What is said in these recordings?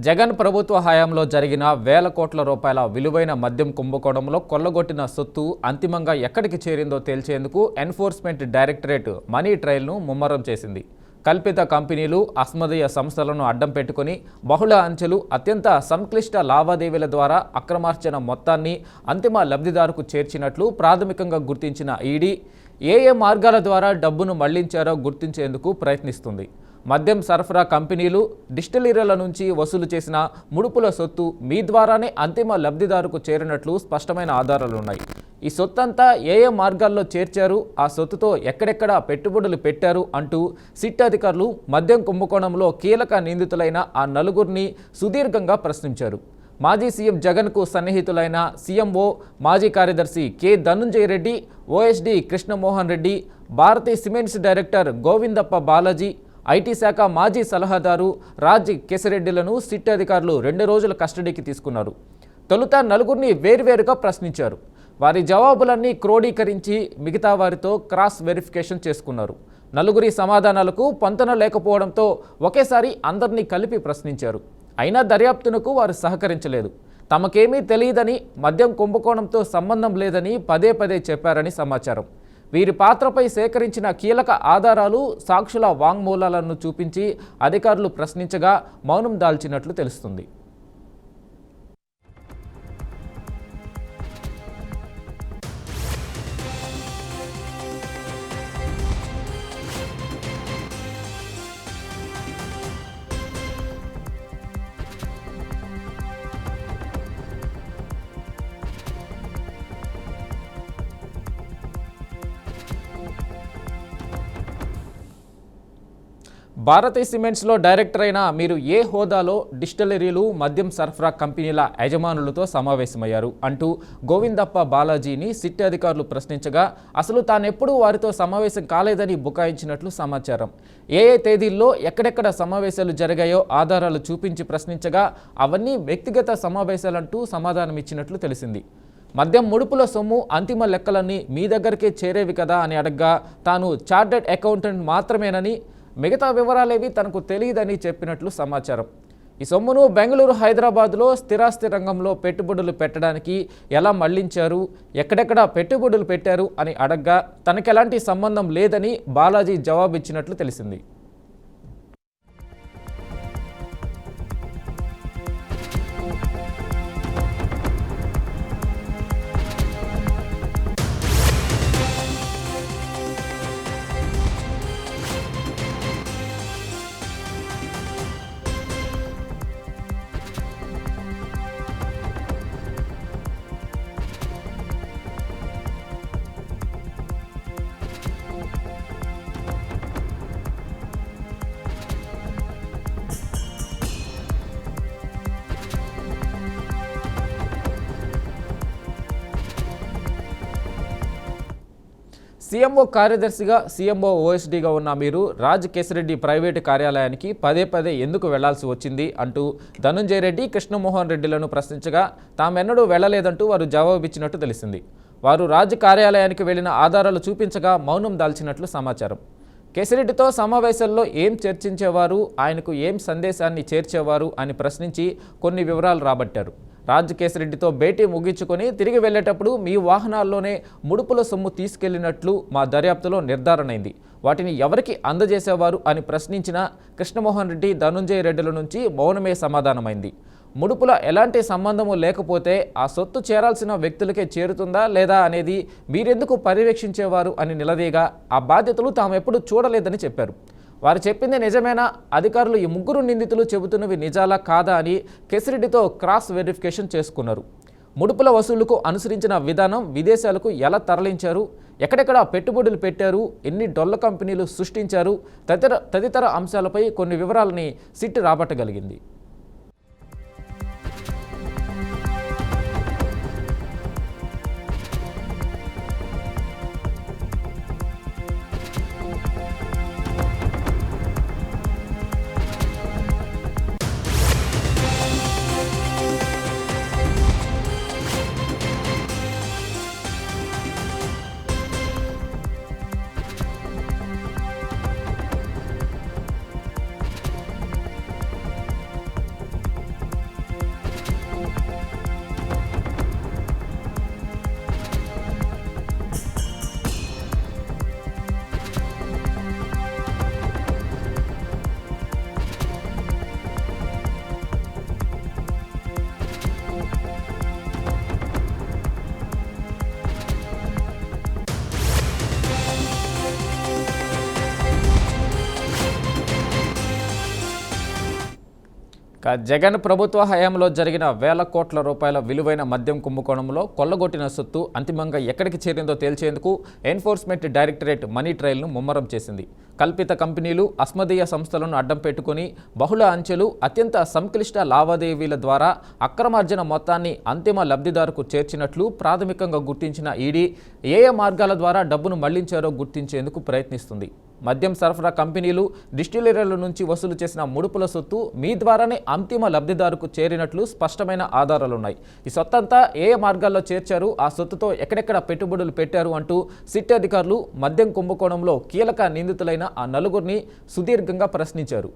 జగన్ ప్రభుత్వ హయాంలో జరిగిన వేల కోట్ల రూపాయల విలువైన మద్యం కుంభకోణంలో కొల్లగొట్టిన సొత్తు అంతిమంగా ఎక్కడికి చేరిందో తేల్చేందుకు ఎన్ఫోర్స్మెంట్ డైరెక్టరేట్ మనీ ట్రయల్ను ముమ్మరం చేసింది. కల్పిత కంపెనీలు, అస్మదీయ సంస్థలను అడ్డం పెట్టుకుని బహుళ అంచెలు, అత్యంత సంక్లిష్ట లావాదేవీల ద్వారా అక్రమార్జన మొత్తాన్ని అంతిమ లబ్ధిదారుకు చేర్చినట్లు ప్రాథమికంగా గుర్తించిన ఈడీ ఏ మార్గాల ద్వారా డబ్బును మళ్లించారో గుర్తించేందుకు ప్రయత్నిస్తుంది. మద్యం సరఫరా కంపెనీలు, డిస్టిలరీల నుంచి వసూలు చేసిన ముడుపుల సొత్తు మీ ద్వారానే అంతిమ లబ్ధిదారుకు చేరినట్లు స్పష్టమైన ఆధారాలున్నాయి. ఈ సొత్తంతా ఏ మార్గాల్లో చేర్చారు, ఆ సొత్తుతో ఎక్కడెక్కడ పెట్టుబడులు పెట్టారు అంటూ సిట్ అధికారులు మద్యం కుంభకోణంలో కీలక నిందితులైన ఆ నలుగురిని సుదీర్ఘంగా ప్రశ్నించారు. మాజీ సీఎం జగన్కు సన్నిహితులైన సీఎంఓ, మాజీ కార్యదర్శి K Dhanunjaya Reddy, OSD Krishnamohan Reddy, Bharathi Cements director Govindappa Balaji, IT శాఖ మాజీ సలహాదారు రాజ్ కేశరెడ్డిలను సిట్ అధికారులు 2 రోజుల కస్టడీకి తీసుకున్నారు. తొలుత నలుగురిని వేర్వేరుగా ప్రశ్నించారు. వారి జవాబులన్నీ క్రోడీకరించి మిగతా వారితో క్రాస్ వెరిఫికేషన్ చేసుకున్నారు. నలుగురి సమాధానాలకు పొంతన లేకపోవడంతో ఒకేసారి అందరినీ కలిపి ప్రశ్నించారు. అయినా దర్యాప్తునకు వారు సహకరించలేదు. తమకేమీ తెలియదని, మద్యం కుంభకోణంతో సంబంధం లేదని పదే పదే చెప్పారని సమాచారం. వీరి పాత్రపై సేకరించిన కీలక ఆధారాలు, సాక్షుల వాంగ్మూలాలను చూపించి అధికారులు ప్రశ్నించగా మౌనం దాల్చినట్లు తెలుస్తుంది. భారతీ సిమెంట్స్లో డైరెక్టర్ అయిన మీరు ఏ హోదాలో డిస్టిలరీలు, మద్యం సరఫరా కంపెనీల యజమానులతో సమావేశమయ్యారు అంటూ గోవిందప్ప బాలాజీని సిట్ అధికారులు ప్రశ్నించగా అసలు తానెప్పుడూ వారితో సమావేశం కాలేదని బుకాయించినట్లు సమాచారం. ఏ తేదీల్లో ఎక్కడెక్కడ సమావేశాలు జరిగాయో ఆధారాలు చూపించి ప్రశ్నించగా అవన్నీ వ్యక్తిగత సమావేశాలంటూ సమాధానమిచ్చినట్లు తెలిసింది. మద్యం ముడుపుల సొమ్ము అంతిమ లెక్కలన్నీ మీ దగ్గరికే చేరేవి కదా అని అడగ్గా తాను చార్టెడ్ అకౌంటెంట్ మాత్రమేనని, మిగతా వివరాలేవి తనకు తెలియదని చెప్పినట్లు సమాచారం. ఈ సొమ్మును బెంగళూరు, హైదరాబాద్లో స్థిరాస్తి రంగంలో పెట్టుబడులు పెట్టడానికి ఎలా మళ్లించారు, ఎక్కడెక్కడ పెట్టుబడులు పెట్టారు అని అడగ్గా తనకెలాంటి సంబంధం లేదని బాలాజీ జవాబిచ్చినట్లు తెలిసింది. సీఎంఓ కార్యదర్శిగా, సీఎంఓ ఓఎస్డీగా ఉన్న మీరు రాజ్ కేశరెడ్డి ప్రైవేటు కార్యాలయానికి పదే పదే ఎందుకు వెళ్లాల్సి వచ్చింది అంటూ ధనుంజయ రెడ్డి, కృష్ణమోహన్ రెడ్డిలను ప్రశ్నించగా తామెన్నడూ వెళ్లలేదంటూ వారు జవాబిచ్చినట్టు తెలిసింది. వారు రాజ్ కార్యాలయానికి వెళ్లిన ఆధారాలు చూపించగా మౌనం దాల్చినట్లు సమాచారం. కేశరెడ్డితో సమావేశాల్లో ఏం చర్చించేవారు, ఆయనకు ఏం సందేశాన్ని చేర్చేవారు అని ప్రశ్నించి కొన్ని వివరాలు రాబట్టారు. రాజ్ కేశరెడ్డితో భేటీ ముగించుకొని తిరిగి వెళ్లేటప్పుడు మీ వాహనాల్లోనే ముడుపుల సొమ్ము తీసుకెళ్లినట్లు మా దర్యాప్తులో నిర్ధారణైంది. వాటిని ఎవరికి అందజేసేవారు అని ప్రశ్నించిన కృష్ణమోహన్ రెడ్డి, ధనుంజయ రెడ్డిల నుంచి మౌనమే సమాధానమైంది. ముడుపుల ఎలాంటి సంబంధము లేకపోతే ఆ సొత్తు చేరాల్సిన వ్యక్తులకే చేరుతుందా లేదా అనేది మీరెందుకు పర్యవేక్షించేవారు అని నిలదీగా ఆ బాధ్యతలు తామెప్పుడు చూడలేదని చెప్పారు. వారు చెప్పింది నిజమేనా, అధికారులు ఈ ముగ్గురు నిందితులు చెబుతున్నవి నిజాలా కాదా అని కేశరెడ్డితో క్రాస్ వెరిఫికేషన్ చేసుకున్నారు. ముడుపుల వసూలుకు అనుసరించిన విధానం, విదేశాలకు ఎలా తరలించారు, ఎక్కడెక్కడ పెట్టుబడులు పెట్టారు, ఎన్ని డొల్ల కంపెనీలు సృష్టించారు తదితర అంశాలపై కొన్ని వివరాలని సిట్ రాబట్టగలిగింది. జగన్ ప్రభుత్వ హయాంలో జరిగిన వేల కోట్ల రూపాయల విలువైన మద్యం కుంభకోణంలో కొల్లగొట్టిన సొత్తు అంతిమంగా ఎక్కడికి చేరిందో తేల్చేందుకు ఎన్ఫోర్స్మెంట్ డైరెక్టరేట్ మనీ ట్రయల్ను ముమ్మరం చేసింది. కల్పిత కంపెనీలు, అస్మదీయ సంస్థలను అడ్డం పెట్టుకుని బహుళ అంచెలు, అత్యంత సంక్లిష్ట లావాదేవీల ద్వారా అక్రమార్జన మొత్తాన్ని అంతిమ లబ్ధిదారుకు చేర్చినట్లు ప్రాథమికంగా గుర్తించిన ఈడీ ఏ మార్గాల ద్వారా డబ్బును మళ్లించారో గుర్తించేందుకు ప్రయత్నిస్తుంది. మద్యం సరఫరా కంపెనీలు, డిస్టిలరీల నుంచి వసూలు చేసిన ముడుపుల సొత్తు మీ ద్వారానే అంతిమ లబ్ధిదారుకు చేరినట్లు స్పష్టమైన ఆధారాలున్నాయి. ఈ సొత్తంతా ఏ మార్గాల్లో చేర్చారు, ఆ సొత్తుతో ఎక్కడెక్కడ పెట్టుబడులు పెట్టారు అంటూ సిట్ అధికారులు మద్యం కుంభకోణంలో కీలక నిందితులైన ఆ నలుగురిని సుదీర్ఘంగా ప్రశ్నించారు.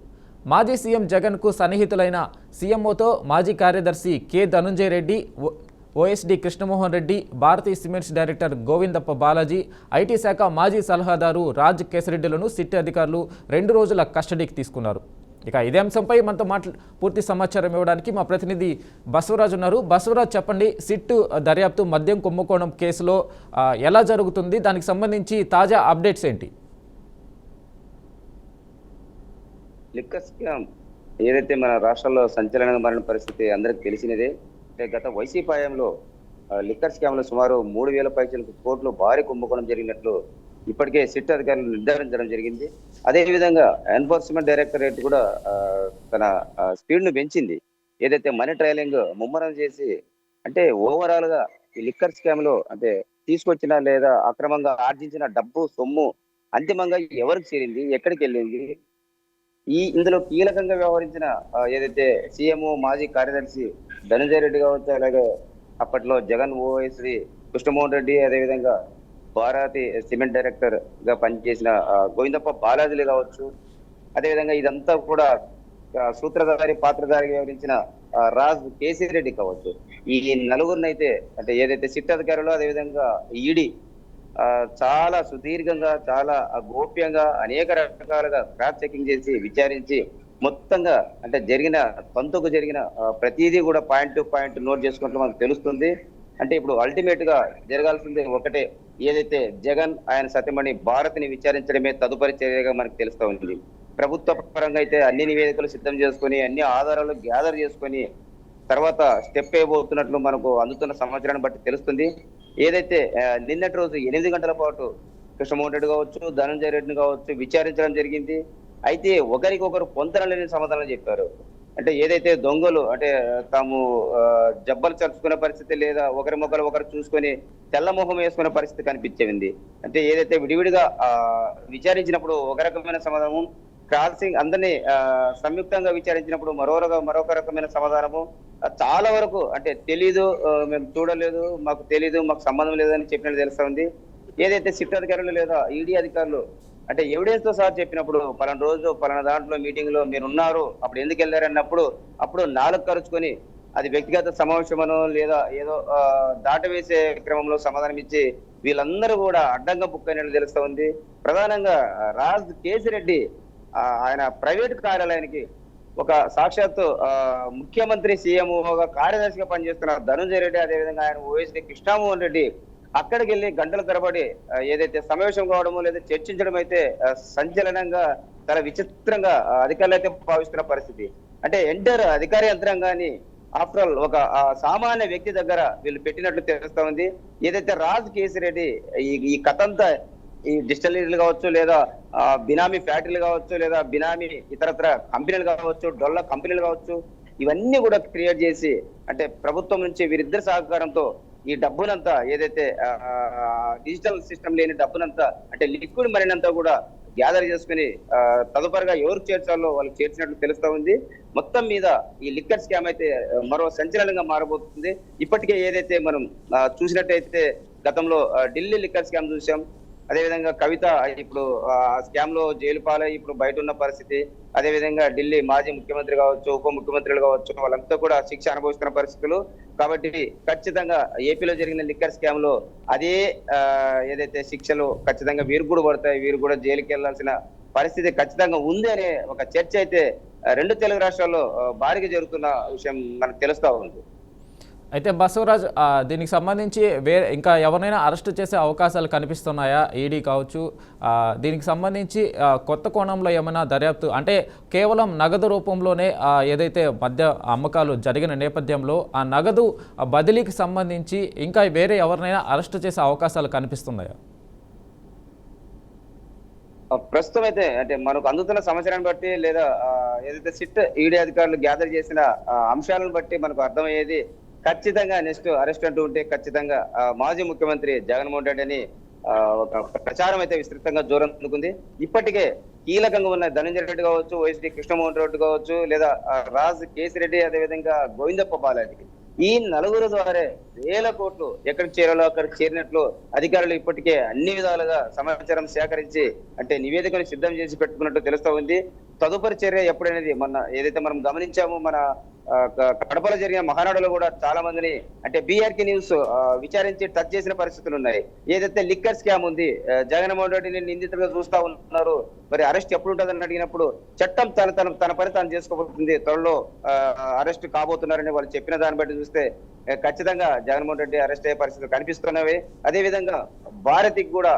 మాజీ సీఎం జగన్కు సన్నిహితులైన సీఎంఓతో మాజీ కార్యదర్శి కె ధనుంజయ రెడ్డి, ఓఎస్డీ కృష్ణమోహన్ రెడ్డి, భారతీయ Cements director Govindappa Balaji, IT శాఖ మాజీ సలహాదారు రాజ్ కేశరెడ్డిలను సిట్ అధికారులు 2 రోజుల కస్టడీకి తీసుకున్నారు. ఇక ఇదే అంశంపై మనతో పూర్తి సమాచారం ఇవ్వడానికి మా ప్రతినిధి బసవరాజు ఉన్నారు. బసవరాజు, చెప్పండి, సిట్ దర్యాప్తు మద్యం కుంభకోణం కేసులో ఎలా జరుగుతుంది, దానికి సంబంధించి తాజా అప్డేట్స్ ఏంటి? లిక్కర్ స్కామ్ ఏదైతే మన రాష్ట్రంలో సంచలనంగా మారిన పరిస్థితి అందరికి తెలిసినదే. గత వైసీపీ హయాంలో లిక్కర్ స్కామ్ లో సుమారు 3,000 పైచలకు కోట్లు భారీ కుంభకోణం జరిగినట్లు ఇప్పటికే సిట్ అధికారులు నిర్ధారించడం జరిగింది. అదేవిధంగా ఎన్ఫోర్స్మెంట్ డైరెక్టరేట్ కూడా తన స్పీడ్ ను పెంచింది. ఏదైతే మనీ ట్రయలింగ్ ముమ్మరం చేసి, అంటే ఓవరాల్ గా ఈ లిక్కర్ స్కామ్ లో అంటే తీసుకొచ్చిన లేదా అక్రమంగా ఆర్జించిన డబ్బు సొమ్ము అంతిమంగా ఎవరికి చేరింది, ఎక్కడికి వెళ్ళింది, ఇందులో కీలకంగా వ్యవహరించిన ఏదైతే సీఎం మాజీ కార్యదర్శి ధనంజయ రెడ్డి కావచ్చు, అలాగే అప్పట్లో జగన్ ఓఎస్డి కృష్ణమోహన్ రెడ్డి, అదేవిధంగా భారతి సిమెంట్ డైరెక్టర్ గా పనిచేసిన గోవిందప్ప బాలాజీలు కావచ్చు, అదేవిధంగా ఇదంతా కూడా సూత్రధారి పాత్రధారి వ్యవహరించిన రాజ్ కేసీ కావచ్చు, ఈ నలుగురినైతే అంటే ఏదైతే సిట్ అధికారులు అదేవిధంగా ఈడీ చాలా సుదీర్ఘంగా, చాలా గోప్యంగా అనేక రకాలుగా క్రాస్ చెకింగ్ చేసి విచారించి మొత్తంగా అంటే జరిగిన ప్రతిదీ కూడా పాయింట్ టు పాయింట్ నోట్ చేసుకుంటూ మనకు తెలుస్తుంది. అంటే ఇప్పుడు అల్టిమేట్ గా జరగాల్సింది ఒకటే, ఏదైతే జగన్ ఆయన సతీమణి భారతిని విచారించడమే తదుపరి చర్యగా మనకు తెలుస్తా ఉంది. ప్రభుత్వ పరంగా అయితే అన్ని నివేదికలు సిద్ధం చేసుకొని, అన్ని ఆధారాలు గ్యాదర్ చేసుకొని తర్వాత స్టెప్ అయిపోతున్నట్లు మనకు అందుతున్న సమాచారాన్ని బట్టి తెలుస్తుంది. ఏదైతే నిన్నటి రోజు 8 గంటల పాటు కృష్ణమోహన్ రెడ్డి కావచ్చు, ధనంజయ రెడ్డిని కావచ్చు విచారించడం జరిగింది. అయితే ఒకరికొకరు పొంతనలేని సమాధానం చెప్పారు. అంటే ఏదైతే దొంగలు అంటే తాము జబ్బలు చరుచుకునే పరిస్థితి లేదా ఒకరి మొక్కలు ఒకరు చూసుకొని తెల్లమొహం వేసుకునే పరిస్థితి కనిపించింది. అంటే ఏదైతే విడివిడిగా విచారించినప్పుడు ఒక రకమైన సమాధానం, క్రాసింగ్ అందరినీ సంయుక్తంగా విచారించినప్పుడు మరొక రకమైన సమాధానము, చాలా వరకు అంటే తెలీదు, మేము చూడలేదు, మాకు తెలీదు, మాకు సంబంధం లేదని చెప్పినట్టు తెలుస్తా ఉంది. ఏదైతే సిట్ అధికారులు లేదా ఈడీ అధికారులు అంటే ఎవిడెన్స్ తో సహా చెప్పినప్పుడు పలానా రోజు పలానా దాంట్లో మీటింగ్ లో మీరు ఉన్నారు, అప్పుడు ఎందుకు వెళ్ళారన్నప్పుడు అప్పుడు 4 కరుచుకొని అది వ్యక్తిగత సమావేశమనో లేదా ఏదో దాటవేసే క్రమంలో సమాధానం ఇచ్చి వీళ్ళందరూ కూడా అడ్డంగా బుక్ అయినట్లు తెలుస్తా ఉంది. ప్రధానంగా రాజ్ కేసిరెడ్డి ఆయన ప్రైవేట్ కార్యాలయానికి ఒక సాక్షాత్తు ముఖ్యమంత్రి సీఎంఓగా కార్యదర్శిగా పనిచేస్తున్న ధనంజయ రెడ్డి, అదేవిధంగా ఆయన ఓఎస్డీ కృష్ణమోహన్ రెడ్డి అక్కడికి వెళ్ళి గంటల తరబడి ఏదైతే సమావేశం కావడము లేదా చర్చించడం అయితే సంచలనంగా చాలా విచిత్రంగా అధికారులు అయితే భావిస్తున్న పరిస్థితి. అంటే ఎంటర్ అధికార యంత్రాంగాన్ని ఆఫ్టర్ ఆల్ ఒక సామాన్య వ్యక్తి దగ్గర వీళ్ళు పెట్టినట్లు తెలుస్తా ఉంది. ఏదైతే రాజ్ కేసిరెడ్డి ఈ కథంతా ఈ డిస్టిలరీలు కావచ్చు, లేదా బినామీ ఫ్యాక్టరీలు కావచ్చు, లేదా బినామీ ఇతరత్ర కంపెనీలు కావచ్చు, డొల్ల కంపెనీలు కావచ్చు, ఇవన్నీ కూడా క్రియేట్ చేసి అంటే ప్రభుత్వం నుంచి వీరిద్దరి సహకారంతో ఈ డబ్బునంతా ఏదైతే డిజిటల్ సిస్టమ్ లేని డబ్బునంతా అంటే లిక్విడ్ మనీనంతా కూడా గ్యాదర్ చేసుకుని తదుపరిగా ఎవరు చేర్చాలో వాళ్ళు చేర్చినట్లు తెలుస్తా ఉంది. మొత్తం మీద ఈ లిక్కర్ స్కామ్ అయితే మరో సంచలనంగా మారబోతుంది. ఇప్పటికే ఏదైతే మనం చూసినట్టయితే గతంలో ఢిల్లీ లిక్కర్ స్కామ్ చూసాం, అదేవిధంగా కవిత ఇప్పుడు స్కామ్ లో జైలు పాలై ఇప్పుడు బయట ఉన్న పరిస్థితి, అదేవిధంగా ఢిల్లీ మాజీ ముఖ్యమంత్రి కావచ్చు, ఉప ముఖ్యమంత్రులు కావచ్చు, వాళ్ళంతా కూడా శిక్ష అనుభవిస్తున్న పరిస్థితులు. కాబట్టి ఖచ్చితంగా ఏపీలో జరిగిన లిక్కర్ స్కామ్ లో అదే ఏదైతే శిక్షలు ఖచ్చితంగా వీరు కూడా పడతాయి, వీరు కూడా జైలుకి వెళ్లాల్సిన పరిస్థితి ఖచ్చితంగా ఉంది అనే ఒక చర్చ అయితే 2 తెలుగు రాష్ట్రాల్లో భారీగా జరుగుతున్న విషయం మనకు తెలుస్తా ఉంది. అయితే బసవరాజ్, దీనికి సంబంధించి ఇంకా ఎవరినైనా అరెస్ట్ చేసే అవకాశాలు కనిపిస్తున్నాయా? ఈడీ కావచ్చు, దీనికి సంబంధించి కొత్త కోణంలో ఏమైనా దర్యాప్తు, అంటే కేవలం నగదు రూపంలోనే ఏదైతే మద్య అమ్మకాలు జరిగిన నేపథ్యంలో ఆ నగదు బదిలీకి సంబంధించి ఇంకా వేరే ఎవరినైనా అరెస్ట్ చేసే అవకాశాలు కనిపిస్తున్నాయా? ప్రస్తుతం అయితే అంటే మనకు అందుతున్న సమాచారాన్ని బట్టి లేదా ఏదైతే సిట్ ఈడీ అధికారులు గ్యాదర్ చేసిన అంశాలను బట్టి మనకు అర్థమయ్యేది, ఖచ్చితంగా నెక్స్ట్ అరెస్ట్ అంటూ ఉంటే ఖచ్చితంగా మాజీ ముఖ్యమంత్రి జగన్మోహన్ రెడ్డి అని ఒక ప్రచారం అయితే విస్తృతంగా జోరందుకుంది. ఇప్పటికే కీలకంగా ఉన్న ధనంజయ రెడ్డి కావచ్చు, వైఎస్డి కృష్ణమోహన్ రెడ్డి కావచ్చు, లేదా రాజ్ కేసిరెడ్డి, అదేవిధంగా గోవిందప్ప బాలాజీ, ఈ నలుగురు ద్వారా వేల కోట్లు ఎక్కడికి చేరాలో అక్కడికి చేరినట్లు అధికారులు ఇప్పటికే అన్ని విధాలుగా సమాచారం సేకరించి అంటే నివేదికను సిద్ధం చేసి పెట్టుకున్నట్టు తెలుస్తా ఉంది. తదుపరి చర్య ఎప్పుడనేది మొన్న ఏదైతే మనం గమనించామో, మన కడపలో జరిగిన మహానాడులో కూడా చాలా మందిని అంటే బీఆర్కే న్యూస్ విచారించి టచ్ చేసిన పరిస్థితులు ఉన్నాయి. ఏదైతే లిక్కర్ స్కామ్ ఉంది, జగన్మోహన్ రెడ్డిని నిందితులుగా చూస్తా ఉన్నారు, మరి అరెస్ట్ ఎప్పుడు ఉంటుందని అడిగినప్పుడు చట్టం తన పని తాను చేసుకోబోతుంది, త్వరలో అరెస్ట్ కాబోతున్నారని వాళ్ళు చెప్పిన దాన్ని బట్టి చూస్తే ఖచ్చితంగా జగన్మోహన్ రెడ్డి అరెస్ట్ అయ్యే పరిస్థితులు కనిపిస్తున్నవి. అదే విధంగా భారతికి కూడా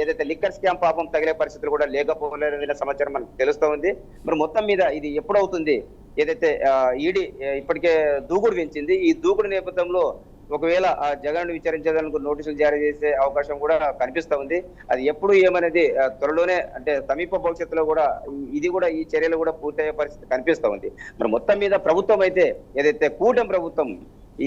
ఏదైతే లిక్కర్ స్కామ్ పాపం తగిలే పరిస్థితులు కూడా లేకపోలేదనే సమాచారం మనకు తెలుస్తూ ఉంది. మరి మొత్తం మీద ఇది ఎప్పుడవుతుంది? ఏదైతే ఈడీ ఇప్పటికే దూకుడు పెంచింది, ఈ దూకుడు నేపథ్యంలో ఒకవేళ జగన్ విచారించేందుకు నోటీసులు జారీ చేసే అవకాశం కూడా కనిపిస్తా ఉంది. అది ఎప్పుడు ఏమనేది త్వరలోనే అంటే సమీప భవిష్యత్తులో కూడా ఇది కూడా ఈ చర్యలు కూడా పూర్తయ్యే పరిస్థితి కనిపిస్తా ఉంది. మరి మొత్తం మీద ప్రభుత్వం అయితే ఏదైతే కూటమి ప్రభుత్వం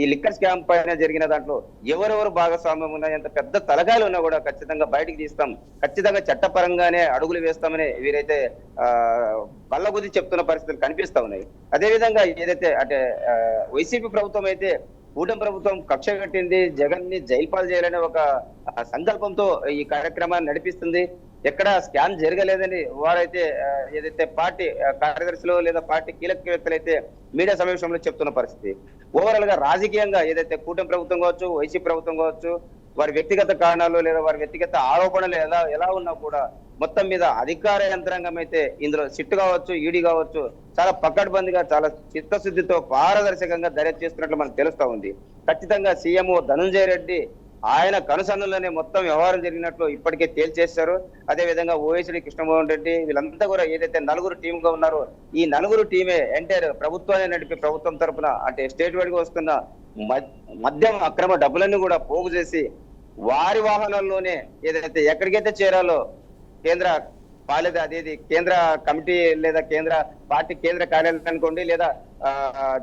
ఈ లిక్కర్ స్కామ్ పైన జరిగిన దాంట్లో ఎవరెవరు భాగస్వామ్యం ఉన్నాయి, ఎంత పెద్ద తలకాయలు ఉన్నా కూడా ఖచ్చితంగా బయటికి తీస్తాం, ఖచ్చితంగా చట్టపరంగానే అడుగులు వేస్తామని వీరైతే బల్లగుద్ది చెప్తున్న పరిస్థితులు కనిపిస్తా ఉన్నాయి. అదేవిధంగా ఏదైతే అంటే వైసీపీ ప్రభుత్వం అయితే కూటమి ప్రభుత్వం కక్ష కట్టింది, జగన్ ని జైలుపాలు చేయాలనే ఒక సంకల్పంతో ఈ కార్యక్రమాన్ని నడిపిస్తుంది. ఎక్కడ స్కామ్ జరగలేదని వారైతే ఏదైతే పార్టీ కార్యదర్శులు లేదా పార్టీ కీలకవేత్తలు అయితే మీడియా సమావేశంలో చెప్తున్న పరిస్థితి. ఓవరాల్ గా రాజకీయంగా ఏదైతే కూటమి ప్రభుత్వం కావచ్చు, వైసీపీ ప్రభుత్వం కావచ్చు, వారి వ్యక్తిగత కారణాలు లేదా వారి వ్యక్తిగత ఆరోపణలు ఎలా ఉన్నా కూడా మొత్తం మీద అధికార యంత్రాంగం అయితే ఇందులో సిట్ కావచ్చు, ఈడీ కావచ్చు, చాలా పకడ్బందీగా చాలా చిత్తశుద్ధితో పారదర్శకంగా దర్యాప్తు చేస్తున్నట్లు మనకు తెలుస్తా ఉంది. ఖచ్చితంగా సీఎం ధనంజయ రెడ్డి ఆయన కనుసన్నులోనే మొత్తం వ్యవహారం జరిగినట్లు ఇప్పటికే తేల్చేశారు. అదే విధంగా ఓఎస్డి కృష్ణమోహన్ రెడ్డి వీళ్ళంతా కూడా ఏదైతే నలుగురు టీమ్ గా ఉన్నారో ఈ నలుగురు టీమే ఎంటైర్ ప్రభుత్వాన్ని నడిపి ప్రభుత్వం తరఫున అంటే స్టేట్ వైడ్ గా వస్తున్న మద్యం అక్రమ డబ్బులన్నీ కూడా పోగు చేసి వారి వాహనాల్లోనే ఏదైతే ఎక్కడికైతే చేరాలో కేంద్ర పాలేదా అదేది కేంద్ర కమిటీ లేదా కేంద్ర పార్టీ కేంద్ర కార్యాలయం అనుకోండి, లేదా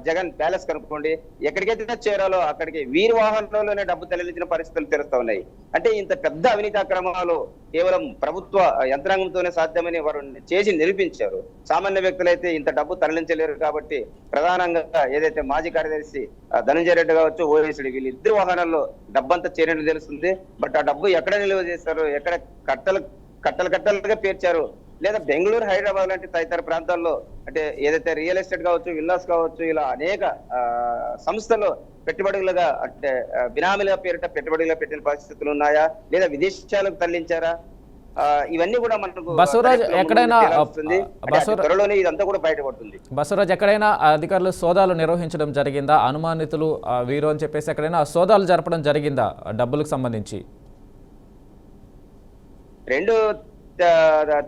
జగన్ ప్యాలెస్ కనుక్కోండి, ఎక్కడికైతే చేరాలో అక్కడికి వీరి వాహనంలోనే డబ్బు తరలించిన పరిస్థితులు తెలుస్తా ఉన్నాయి. అంటే ఇంత పెద్ద అవినీతి అక్రమాలు కేవలం ప్రభుత్వ యంత్రాంగంతోనే సాధ్యమని వారు చేసి నిరూపించారు. సామాన్య వ్యక్తులైతే ఇంత డబ్బు తరలించలేరు. కాబట్టి ప్రధానంగా ఏదైతే మాజీ కార్యదర్శి ధనంజయ రెడ్డి కావచ్చు, ఓఎస్డి వీళ్ళిద్దరు వాహనాల్లో డబ్బంతా చేరినట్టు తెలుస్తుంది. బట్ ఆ డబ్బు ఎక్కడ నిల్వ చేశారు, ఎక్కడ కట్టలుగా పేర్చారు, లేదా బెంగళూరు, హైదరాబాద్ లాంటి తదితర ప్రాంతాల్లో అంటే ఏదైతే రియల్ ఎస్టేట్ కావచ్చు, విల్లాస్ కావచ్చు, ఇలా అనేక సంస్థలు పెట్టుబడులుగా అంటే బినామీల పేరిట పెట్టుబడులుగా పెట్టిన పరిస్థితులు ఉన్నాయా, లేదా విదేశాలకు తరలించారా, ఇవన్నీ కూడా మనకు బసవరాజ్ ఎక్కడైనా త్వరలోనే ఇదంతా కూడా బయటపడుతుంది. బసవరాజ్ ఎక్కడైనా అధికారులు సోదాలు నిర్వహించడం జరిగిందా? అనుమానితులు వీరు అని చెప్పేసి ఎక్కడైనా సోదాలు జరపడం జరిగిందా డబ్బులకు సంబంధించి? రెండు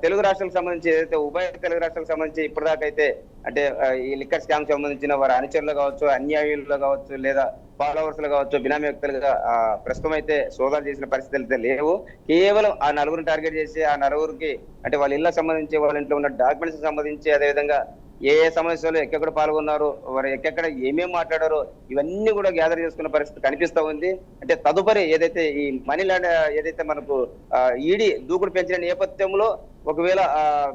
తెలుగు రాష్ట్రాలకు సంబంధించి ఏదైతే ఉభయ తెలుగు రాష్ట్రాలకు సంబంధించి ఇప్పటిదాకా అయితే అంటే ఈ లిక్కర్ స్కామ్ సంబంధించిన వారి అనుచరులు కావచ్చు, అన్యాయులు కావచ్చు, లేదా ఫాలోవర్స్ కావచ్చు, బినామీ వ్యక్తులుగా ప్రస్తుతం అయితే సోదాలు చేసిన పరిస్థితులు అయితే లేవు. కేవలం ఆ నలుగురిని టార్గెట్ చేసి ఆ నలుగురికి అంటే వాళ్ళ ఇళ్ళకి సంబంధించి, వాళ్ళ ఇంట్లో ఉన్న డాక్యుమెంట్స్ సంబంధించి, అదేవిధంగా ఏ సమస్యలు ఎక్కడ పాల్గొన్నారు, వారు ఎక్కడ ఏమేమి మాట్లాడారో ఇవన్నీ కూడా గ్యాదర్ చేసుకున్న పరిస్థితి కనిపిస్తా ఉంది. అంటే తదుపరి ఏదైతే ఈ మనీ ల్యాండ్ ఏదైతే మనకు ఈడీ దూకుడు పెంచిన నేపథ్యంలో ఒకవేళ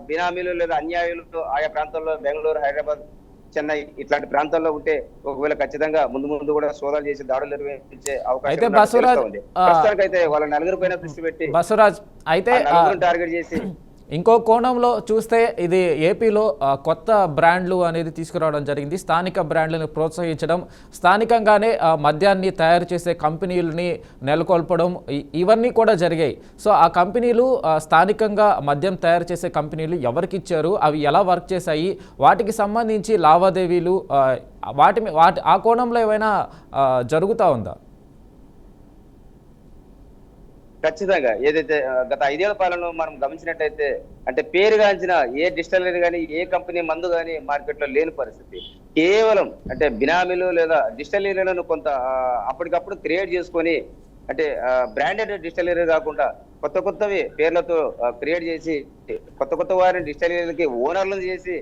బినామీలు లేదా అన్యాయులు ఆయా ప్రాంతాల్లో బెంగళూరు, హైదరాబాద్, చెన్నై ఇట్లాంటి ప్రాంతాల్లో ఉంటే ఒకవేళ ఖచ్చితంగా ముందు కూడా సోదాలు చేసి దాడులు నిర్వహించే అవకాశం ఉంది. ప్రస్తుతానికైతే వాళ్ళ నలుగురు పైన దృష్టి పెట్టి బసవరాజ్ అయితే టార్గెట్ చేసి ఇంకో కోణంలో చూస్తే ఇది ఏపీలో కొత్త బ్రాండ్లు అనేది తీసుకురావడం జరిగింది. స్థానిక బ్రాండ్లను ప్రోత్సహించడం, స్థానికంగానే మద్యాన్ని తయారు చేసే కంపెనీలని నెలకొల్పడం, ఇవన్నీ కూడా జరిగాయి. సో ఆ కంపెనీలు స్థానికంగా మద్యం తయారు చేసే కంపెనీలు ఎవరికి ఇచ్చారు, అవి ఎలా వర్క్ చేశాయి, వాటికి సంబంధించి లావాదేవీలు ఆ కోణంలో ఏమైనా జరుగుతూ ఉందా? ఖచ్చితంగా ఏదైతే గత 5 ఏళ్ల పాలనలో మనం గమనించినట్టయితే అంటే పేరుగాంచిన ఏ డిస్టిలరీ కానీ ఏ కంపెనీ మందు కానీ మార్కెట్లో లేని పరిస్థితి. కేవలం అంటే బినామీలు లేదా డిస్టిలరీలను కొంత అప్పటికప్పుడు క్రియేట్ చేసుకొని అంటే బ్రాండెడ్ డిస్టిలరీ కాకుండా కొత్త కొత్తవి పేర్లతో క్రియేట్ చేసి కొత్త వారిని డిస్టిలరీలకి ఓనర్లను చేసి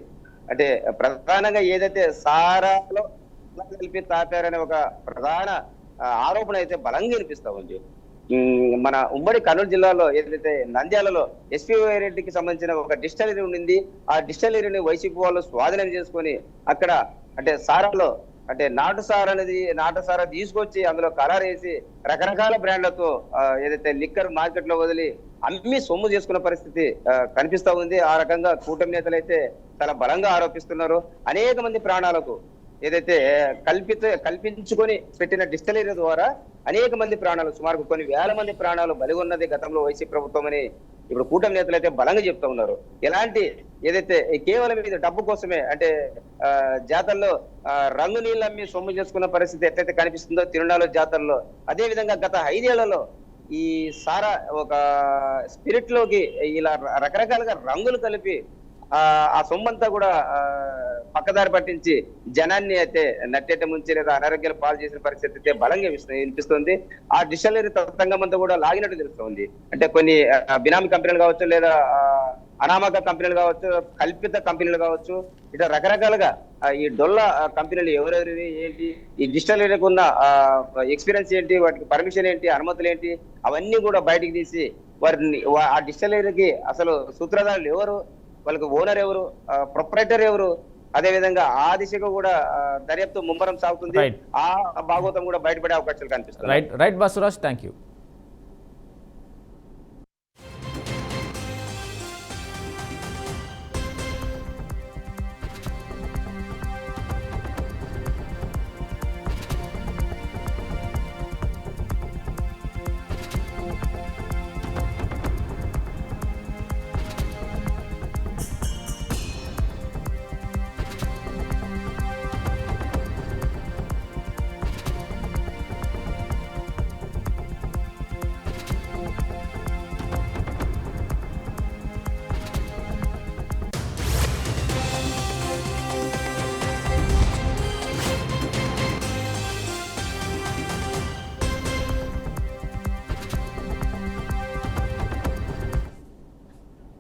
అంటే ప్రధానంగా ఏదైతే సారాలో కలిపి తాపారనే ఒక ప్రధాన ఆరోపణ అయితే బలంగా వినిపిస్తా ఉంది. మన ఉమ్మడి కర్నూలు జిల్లాలో ఏదైతే నంద్యాలలో ఎస్పీ రెడ్డికి సంబంధించిన ఒక డిస్టిలరీ ఉండింది. ఆ డిస్టిలరీని వైసీపీ వాళ్ళు స్వాధీనం చేసుకొని అక్కడ అంటే సారాలో అంటే నాటు సారా తీసుకొచ్చి అందులో కలర్ వేసి రకరకాల బ్రాండ్లతో ఏదైతే లిక్కర్ మార్కెట్ లో వదిలి అమ్మి సొమ్ము చేసుకున్న పరిస్థితి కనిపిస్తా ఉంది. ఆ రకంగా కూటమి నేతలు అయితే చాలా బలంగా ఆరోపిస్తున్నారు. అనేక మంది ప్రాణాలకు ఏదైతే కల్పించుకొని పెట్టిన డిస్టిలరీ ద్వారా అనేక మంది ప్రాణాలు సుమారు కొన్ని వేల మంది ప్రాణాలు బలి ఉన్నది గతంలో వైసీపీ ప్రభుత్వం అని ఇప్పుడు కూటమి నేతలు అయితే బలంగా చెప్తా ఉన్నారు. ఎలాంటి ఏదైతే కేవలం ఇది డబ్బు కోసమే అంటే జాతరలో రంగు నీళ్ళు అమ్మి సొమ్ము చేసుకున్న పరిస్థితి ఎట్లయితే కనిపిస్తుందో తిరునాళ్ళ జాతరలో, అదే విధంగా గత 5 ఏళ్లలో ఈ సారా ఒక స్పిరిట్ లోకి ఇలా రకరకాలుగా రంగులు కలిపి ఆ సొమ్మంతా కూడా పక్కదారి పట్టించి జనాన్ని అయితే నట్టేట ముంచి లేదా అనారోగ్యాలు పాలు చేసిన పరిస్థితి అయితే బలంగా వినిపిస్తుంది. ఆ డిస్టిలరీ తతంగం అంతా కూడా లాగినట్టు తెలుస్తుంది. అంటే కొన్ని బినామీ కంపెనీలు కావచ్చు లేదా అనామక కంపెనీలు కావచ్చు, కల్పిత కంపెనీలు కావచ్చు, ఇట్లా రకరకాలుగా ఈ డొల్ల కంపెనీలు ఎవరెవరివి ఏంటి, ఈ డిస్టిలరీకి ఉన్న ఎక్స్పీరియన్స్ ఏంటి, వాటికి పర్మిషన్ ఏంటి, అనుమతులు ఏంటి, అవన్నీ కూడా బయటికి తీసి వారిని ఆ డిస్టిలరీకి అసలు సూత్రధారులు ఎవరు, వాళ్ళకి ఓనర్ ఎవరు, ప్రొపరేటర్ ఎవరు, అదే విధంగా ఆ దిశగా కూడా దర్యాప్తు ముమ్మరం సాగుతుంది. ఆ భాగవతం కూడా బయటపడే అవకాశాలు కనిపిస్తుంది. Right Basavaraj, thank you.